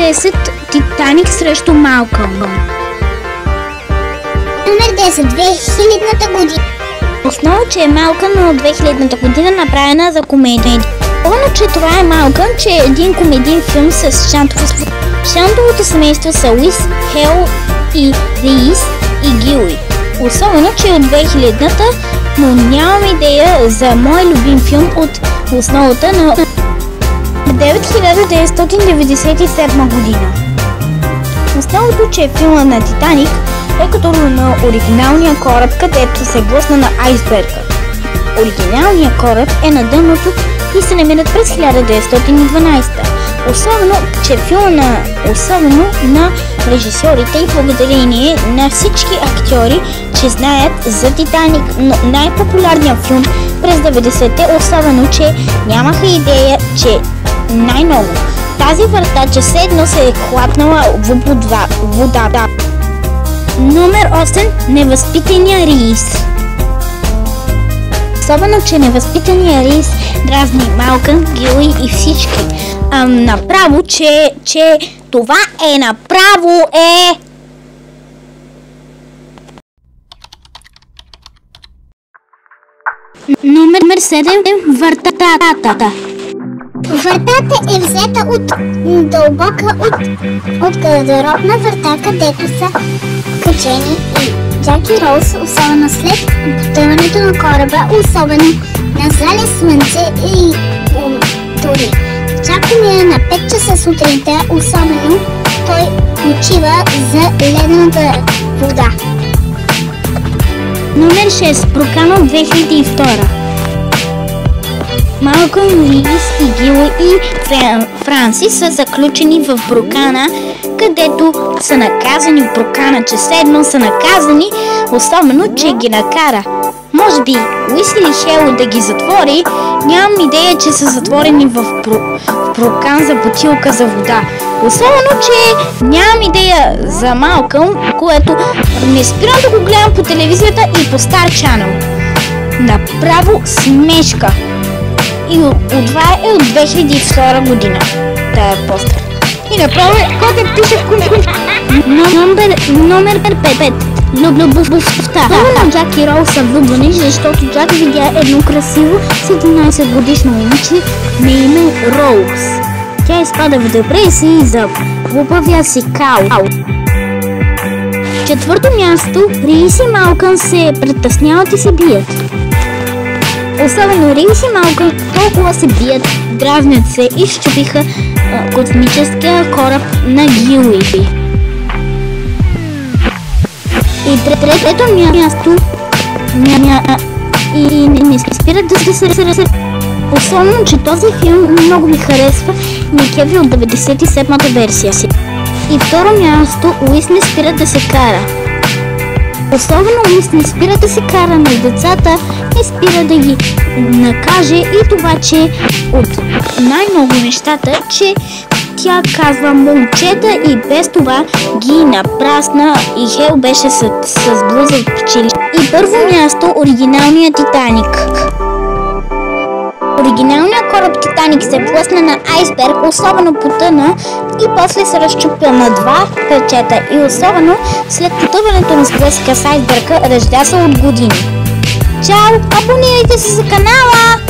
10. Титаник срещу Малкълм. Номер 10. 2000-та година. Основа, че е Малкълм от 2000-та година, направена за комедия. Особено, че това е Малкълм, че е един комедиен филм с Шантовото семейство са Уис, Хел и Рис и Гилуи. Особено, че от 2000-та, но нямам идея за мой любим филм от основата на 1997 година. Основното, че е филма на Титаник е като на оригиналния кораб, където се блъсна на айсберга. Оригиналният кораб е на дъното и се намират през 1912. Особено на режисьорите и благодарение на всички актьори, че знаят за Титаник, най-популярният филм през 90-те, особено, че нямаха идея, че най-много тази въртача седно се е хлапнала в вода. Номер 8. Невъзпитания Рис. Особено, че невъзпитания Рис дразни Малкълм, Гилуи и всички. Направо, че това е направо е... Номер 7. Въртата. Вратата е взета от дълбока от гардеробна врата, където са качени и Джак и Роуз, особено след потъването на кораба, особено на зале слънце и дори. Джак умира на 5 часа сутринта, особено той почива за ледената вода. Номер 6. Прокана от 2002. Малкълм, Рис и Гилуи и Франсис са заключени в Брокана, където са наказани в Брокана, че седно са наказани, особено, че ги накара. Може би Уис или Хел да ги затвори, нямам идея, че са затворени в Брокан за бутилка за вода. Особено, че нямам идея за Малкълм, което не спирам да го гледам по телевизията и по Star Channel. Направо смешка. И това е от 2002 година. Тая постър. И направо кой те пише в кунчкунчка. Номер 5. Любовта. Само Джак и Роуз са влюбени, защото Джак видя едно красиво 17 годишно момиче на име Роуз. Тя изпада в депресия и за глупавия си Кал. Четвърто място, Рис и Малкълм се притесняват и се бият. Особено Рис и Малкълм толкова се бият, дразнят се и счупиха космическия кораб на Гилуи. И трето място и не спират да се. Особено, че този филм много ми харесва и ме кеви от 97-та версия си. И второ място, Уис не спира да се кара. Особено Уис не спира да се кара на децата, не спира да ги накаже и това, че от най-много нещата, че тя казва момчета и без това ги напрасна и Хел беше с блуза от печилище. И първо място, оригиналният Титаник. Оригиналният кораб Титаник се блъсна на айсберг, особено потъна и после се разчупил на два печета и особено след потъването на сблъсъка с айсберга ръждя се от години. Чао! Абонирайте се за канала!